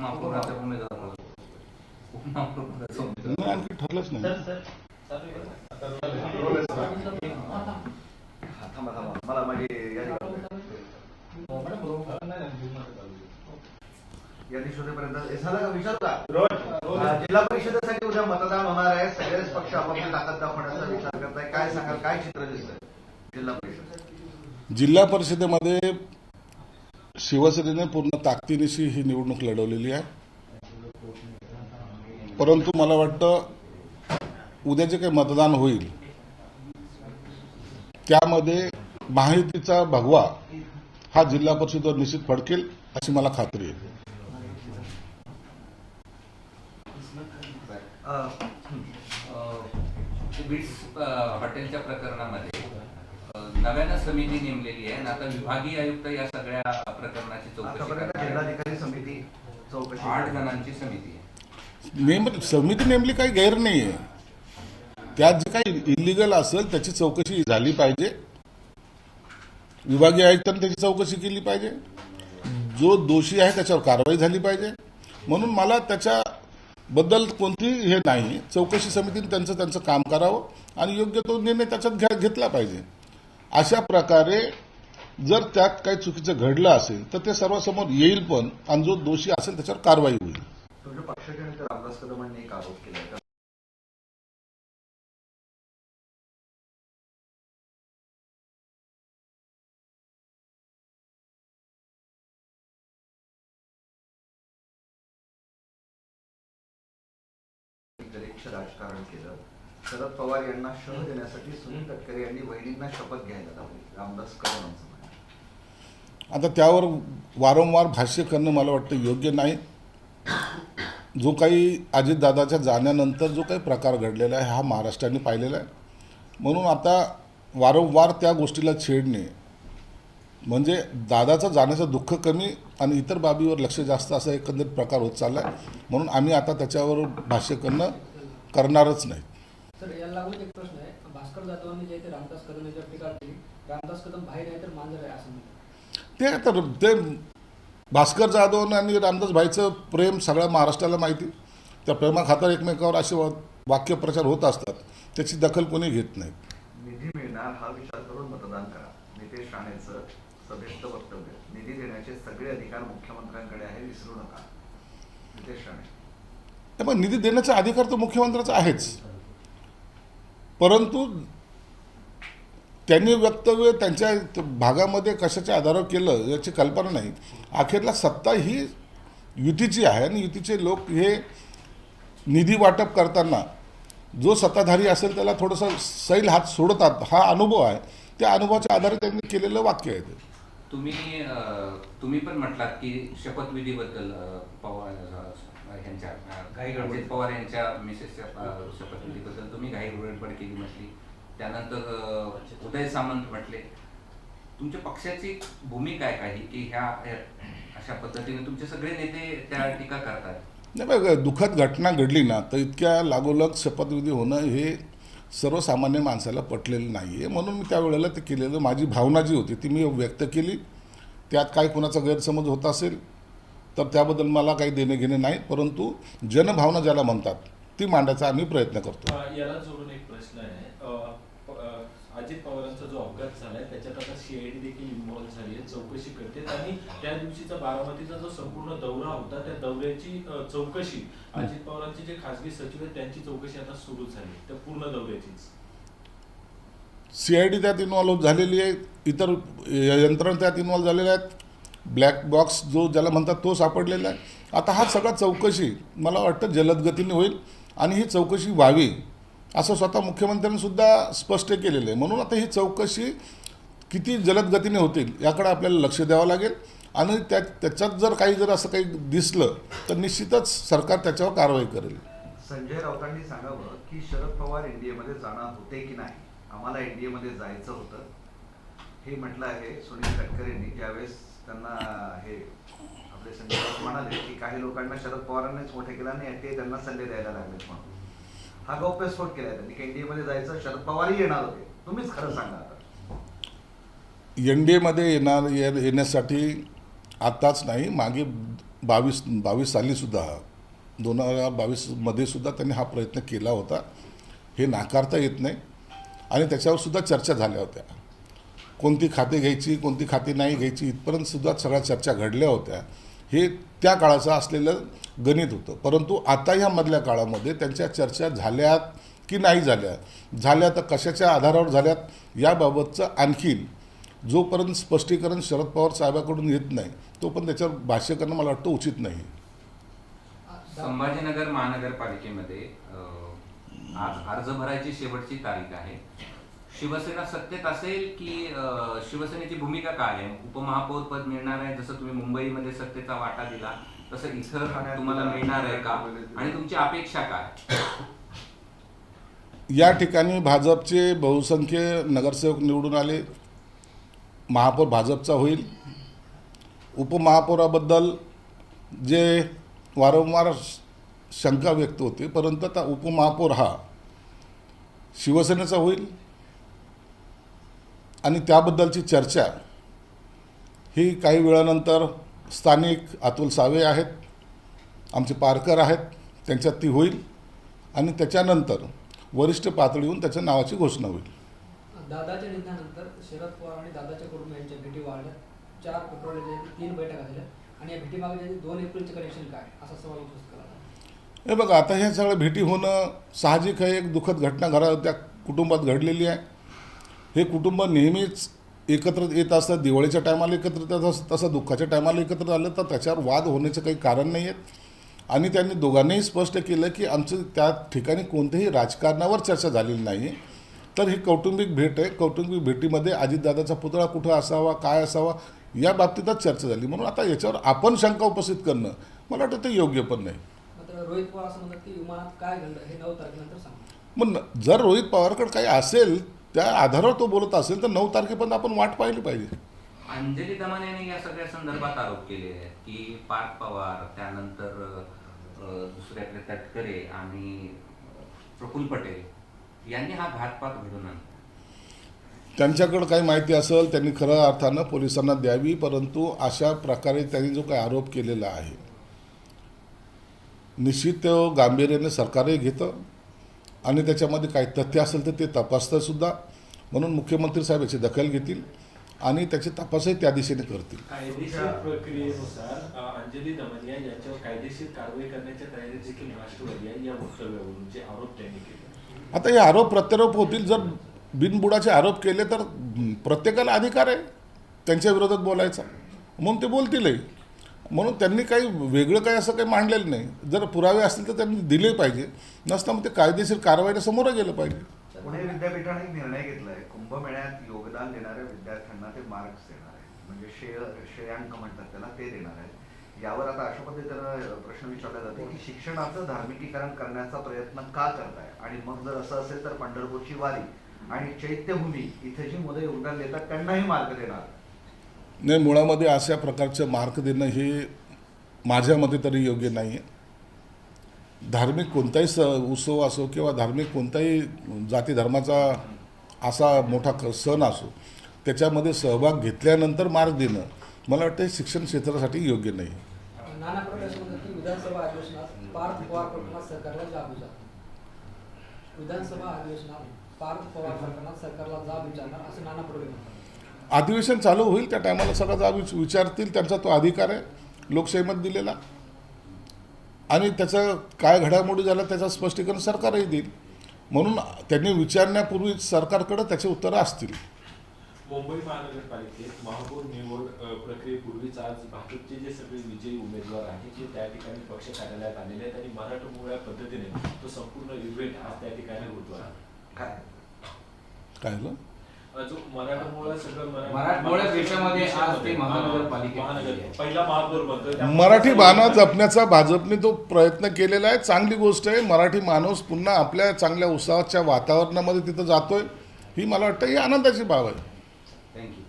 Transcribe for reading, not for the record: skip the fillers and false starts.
उपमहापौराचा उमेदवार उपमहापौराचा उमेदवार आणखी ठरलंच नाही. मला माझी यादी शोधेपर्यंत झालं का विचारू का? जिल्हा परिषदेसाठी उद्या मतदान होणार आहे. सगळेच पक्ष आपापली ताकद दाखवण्याचा विचार करताय. काय सांगाल, काय चित्र दिसतंय जिल्हा परिषद? जिल्हा परिषदेमध्ये शिवसेनेने पूर्ण ताकदीनिशी ही निवडणूक लढवलेली आहे. परंतु मला वाटतं उद्या जे काही मतदान होईल त्यामध्ये महायुतीचा भगवा हा जिल्हा परिषदेवर निश्चित फडकेल अशी मला खात्री आहे. बीट्स हॉटेलच्या प्रकरणामध्ये नव्यानं समिती नेमलेली आहे आणि आता विभागीय आयुक्त या सगळ्या प्रकरणाची चौकशी करतात. जिल्हाधिकारी समिती चौकशी 8 जणांची समिती आहे. समिती नेमली काही गैर नाही आहे. त्यात जे काही इलिगल असेल त्याची चौकशी झाली पाहिजे. विभागीय आयुक्तांनी त्याची चौकशी केली पाहिजे. जो दोषी आहे त्याच्यावर कारवाई झाली पाहिजे. म्हणून मला त्याच्याबद्दल कोणतीही हे नाही. चौकशी समितीने त्यांचं काम करावं आणि योग्य तो निर्णय त्याच्यात घेतला पाहिजे. अशा प्रकारे जर त्यात काही चुकीचं घडलं असेल तर ते सर्वांसमोर येईल पण, आणि जो दोषी असेल त्याच्यावर कारवाई होईल. तुमच्या पक्षाचे नेते रामदास कदमांनी एक आरोप केला. राजकारण केलं. शरद पवार यांना शह देण्यासाठी सुनील तटकरे यांनी वहिनींना शपथ घ्यायला लावली. रामदास कदमांचं म्हणणं. आता त्यावर वारंवार भाष्य करणं मला वाटतं योग्य नाही. जो काही अजितदादाच्या जाण्यानंतर जो काही प्रकार घडलेला आहे हा महाराष्ट्राने पाहिलेला आहे. म्हणून आता वारंवार त्या गोष्टीला छेडणे म्हणजे दादाचं जाण्याचं दुःख कमी आणि इतर बाबीवर लक्ष जास्त असा एकंदरीत प्रकार होत चालला आहे. म्हणून आम्ही आता त्याच्यावर भाष्य करणारच नाही. सर, याला लागून एक प्रश्न आहे. भास्कर जाधवांनी जे ते रामदास कदम यांच्यावर टीका केली, रामदास कदम बाहेर आहे तर मांजर आहे असं म्हणतात. ते भास्कर जाधव आणि रामदास भाईचं प्रेम सगळ्या महाराष्ट्राला माहिती. त्या प्रेमाखातर एकमेकावर असे वाक्यप्रचार होत असतात. त्याची दखल कोणी घेत नाही. निधी मिळणार हा विचार करून मतदान करा. नितेश राणेंचं सभेत वक्तव्य. निधी देण्याचे सगळे अधिकार मुख्यमंत्र्यांकडे आहे, विसरू नका. नितेश राणे. पण निधी देण्याचा अधिकार तर मुख्यमंत्र्याचा आहेच. परंतु त्यांनी वक्तव्य त्यांच्या भागामध्ये कशाच्या आधारावर केलं याची कल्पना नाही. अखेरला सत्ता ही युतीची आहे आणि युतीचे लोक हे निधी वाटप करताना जो सत्ताधारी असेल त्याला थोडंसं सैल हात सोडतात. हा अनुभव आहे. त्या अनुभवाच्या आधारे त्यांनी केलेलं वाक्य आहे ते. तुम्ही पण म्हटलात की शपथविधीबद्दल पवार यांच्या अजित पवार यांच्या मिसेसच्या शपथविधीबद्दल तुम्ही घाई रुळेडपड केली म्हटली. त्यानंतर उदय सामंत म्हटले. तुमच्या पक्षाची भूमिका आहे काही की ह्या अशा पद्धतीने तुमचे सगळे नेते त्या टीका करतात? नाही बघा, दुःखद घटना घडली ना तर इतक्या लागोलग शपथविधी होणं हे सर्वसामान्य माणसाला पटलेलं नाही आहे. म्हणून मी त्यावेळेला ते केलेलं, माझी भावना जी होती ती मी व्यक्त केली. त्यात काही कुणाचा गैरसमज होत असेल तर त्याबद्दल मला काही देणे घेणे नाही. परंतु जनभावना ज्याला म्हणतात ती मांडायचा आम्ही प्रयत्न करतो. याला जोडून एक प्रश्न आहे. अजित पवारांचा जो अपघात झालाय त्याच्यात आता सीआयडी देखील इन्व्हॉल्व झाली आहे, चौकशी करते. आणि त्या दिवशीचा बारामतीचा जो संपूर्ण दौरा होता त्या दौऱ्याची चौकशी अजित पवारांचे जे खासगी सचिव आहेत त्यांची चौकशी आता सुरू झाली. त्या पूर्ण दौऱ्याचीच सीआयडी त्यात इन्व्हॉल्व झालेली आहे. इतर यंत्रणा त्यात इन्व्हॉल्व झालेल्या आहेत. ब्लॅक बॉक्स जो ज्याला म्हणतात तो सापडलेला आहे. आता हा सगळा चौकशी मला वाटतं जलद गतीने होईल आणि ही चौकशी व्हावी असं स्वतः मुख्यमंत्र्यांनी सुद्धा स्पष्ट केलेलं आहे. म्हणून आता ही चौकशी किती जलद गतीने होतील याकडे आपल्याला लक्ष द्यावं लागेल. आणि त्याच्यात जर असं काही दिसलं तर निश्चितच सरकार त्याच्यावर कारवाई करेल. संजय राऊतांनी सांगावं की शरद पवार एनडीएमध्ये जाणार होते की नाही, आम्हाला एनडीएमध्ये जायचं होतं हे म्हटलं आहे सुनील तटकरेंनी. ज्यावेळेस त्यांना हे आपले संजय राऊत म्हणाले की काही लोकांना शरद पवारांनीच मोठे केला आणि ते त्यांना सल्ले द्यायला लागलेत म्हणून हा गौप्यस्फोट केलाय त्यांनी. एनडीएमध्ये जायचं, शरद पवारही येणार होते. तुम्हीच खरं सांगा. आता एनडीएमध्ये येण्यासाठी आताच नाही, मागे बावीस सालीसुद्धा 2022मध्ये सुद्धा त्यांनी हा प्रयत्न केला होता. हे नाकारता येत नाही आणि त्याच्यावर सुद्धा चर्चा झाल्या होत्या. कोणती खाते घ्यायची, कोणती खाती नाही घ्यायची, इथपर्यंतसुद्धा सगळ्या चर्चा घडल्या होत्या. हे त्या काळाचं असलेलं गणित होतं. परंतु आता ह्या मधल्या काळामध्ये त्यांच्या चर्चा झाल्यात की नाही झाल्या तर कशाच्या आधारावर झाल्यात याबाबतचं आणखीन जोपर्यंत स्पष्टीकरण शरद पवार साहेबाकडून येत नाही तोपर्यंत त्याच्यावर भाष्य करणं मला वाटतं उचित नाही. संभाजीनगर महानगरपालिकेमध्ये आज अर्ज भरायची शेवटची तारीख आहे. शिवसेना सत्तेत असेल की शिवसेनेची भूमिका काय आहे? उपमहापौर पद मिळणार आहे, जसं तुम्ही मुंबईमध्ये सत्तेचा वाटा दिला तसं इथं तुम्हाला मिळणार आहे का, आणि तुमची अपेक्षा काय? या ठिकाणी भाजपचे बहुसंख्य नगरसेवक निवडून आले. महापौर भाजपचा होईल. उपमहापौराबद्दल जे वारंवार शंका व्यक्त होते, परंतु आता उपमहापौर हा शिवसेनेचा होईल आणि त्याबद्दलची चर्चा ही काही वेळानंतर स्थानिक अतुल सावे आहेत, आमचे पारकर आहेत, त्यांच्यात ती होईल आणि त्याच्यानंतर वरिष्ठ पातळीहून त्याच्या नावाची घोषणा होईल. दादाच्या निधनानंतर शरद पवार आणि दादाच्या कुटुंबियांच्या भेटी वाढल्या. 4 फेब्रुवारीला 3 बैठका झाल्या आणि या भेटीमागे 2 एप्रिलचे कनेक्शन काय, असा सवाल उपस्थित केला. हे बघा, आता ह्या सगळ्या भेटी होणं साहजिक आहे. एक दुःखद घटना त्या कुटुंबात घडलेली आहे. हे कुटुंब नेहमीच एकत्र येत असतात. दिवाळीच्या टायमाला एकत्र येत असतात, तसं दुःखाच्या टायमाला एकत्र आलं तर त्याच्यावर वाद होण्याचं काही कारण नाही आहेत. आणि त्यांनी दोघांनीही स्पष्ट केलं की आमचं त्या ठिकाणी कोणत्याही राजकारणावर चर्चा झालेली नाही. तर ही कौटुंबिक भेट आहे. कौटुंबिक भेटीमध्ये अजितदादाचा पुतळा कुठं असावा, काय असावा, या बाबतीतच चर्चा झाली. म्हणून आता याच्यावर आपण शंका उपस्थित करणं मला वाटतं ते योग्य पण नाही. मात्र रोहित पवार असं म्हणतात की विमानात काय घडलं हे 9 तारखेनंतर सांगा. मग जर रोहित पवारकडे काही असेल त्या आधारावर तो बोलत असेल तर 9 तारखेपर्यंत आपण वाट पाहिली पाहिजे. अंजली दमन यांनी या सगळ्या संदर्भात आरोप केले आहेत की पार्थ पवार, त्यानंतर दुसऱ्याकडे तटकरे आणि प्रफुल्ल पटेल यांनी हा घातपात घडवून आणला. त्यांच्याकडे काही माहिती असेल त्यांनी खऱ्या अर्थानं पोलिसांना द्यावी. परंतु अशा प्रकारे त्यांनी जो काही आरोप केलेला आहे निश्चित तो गांभीर्याने सरकारही घेतं आणि त्याच्यामध्ये काही तथ्य असेल तर ते तपासतं सुद्धा. म्हणून मुख्यमंत्री साहेब याची दखल घेतील आणि त्याचे तपासही त्या दिशेने करतील. कायदेशीर प्रक्रियेनुसार अंजली दमनिया यांच्यावर कायदेशीर कारवाई करण्याच्या तयारीत देखील राष्ट्रवादी आहे, या वक्तव्यावरून जे आरोप त्यांनी केले. आता हे आरोप प्रत्यारोप होतील. जर बिनबुडाचे आरोप केले तर प्रत्येकाला अधिकार आहे त्यांच्या विरोधात बोलायचा, म्हणून ते बोलतीलही. म्हणून त्यांनी काही वेगळं काही असं काही मांडलेलं नाही. जर पुरावे असतील तर त्यांनी दिले पाहिजे, नसता मग ते कायदेशीर कारवाईला समोर गेलं पाहिजे. पुणे विद्यापीठाने एक निर्णय घेतलाय, कुंभमेळ्यात योगदान देणाऱ्या विद्यार्थ्यांना ते मार्क्स देणार आहे, म्हणजे श्रेयांक म्हणतात त्याला, ते देणार आहे. यावर आता अशा पद्धतीनं प्रश्न विचारला जातो की शिक्षणाचं धार्मिकीकरण करण्याचा प्रयत्न का करताय, आणि मग जर असं असेल तर पंढरपूरची वारी आणि चैत्यभूमी इथे जी मुलं योगदान देतात त्यांनाही मार्क देणार नाही. मुळामध्ये अशा प्रकारचं मार्क देणं हे माझ्या मते तरी योग्य नाही आहे. धार्मिक कोणताही उत्सव असो किंवा धार्मिक कोणताही जाती धर्माचा असा मोठा सण असो त्याच्यामध्ये सहभाग घेतल्यानंतर मार्क देणं मला वाटतं शिक्षण क्षेत्रासाठी योग्य नाही. नाना पटोले असं म्हणतात की विधानसभा अधिवेशनात पार्थ पवार प्रकरणात सरकारला जाब विचारणार. विधानसभा अधिवेशनात पार्थ पवार प्रकरणात सरकारला जाब विचारणार असं नाना पटोले म्हणतात. अधिवेशन चालू होईल त्या टायमाला सगळं जाब विचारतील. त्यांचा तो अधिकार आहे लोकशाहीमध्ये दिलेला, आणि त्याचं काय घडामोडी झालं त्याचं स्पष्टीकरण सरकारही देईल. म्हणून त्यांनी विचारण्यापूर्वी सरकारकडे त्याचे उत्तरं असतील. मुंबई महानगरपालिकेत महापौर निवड प्रक्रियेपूर्वीच आज भाजपचे जे सगळे विजयी उमेदवार आहेत जे त्या ठिकाणी पक्ष कार्यालयात आलेले आहेत आणि मराठमोळ्या पद्धतीने तो संपूर्ण इव्हेंट आज त्या ठिकाणी होतो आहे. काय झालं? जो मराठमोळा सगळं मराठमोळ्या देशामध्ये आज ते महानगर पहिला महापौर बनतोय. मराठी बाणा जपण्याचा भाजपने तो प्रयत्न केलेला आहे. चांगली गोष्ट आहे. मराठी माणूस पुन्हा आपल्या चांगल्या उत्सवाच्या वातावरणामध्ये तिथं जातोय, ही मला वाटतं ही आनंदाची बाब आहे. थँक्यू.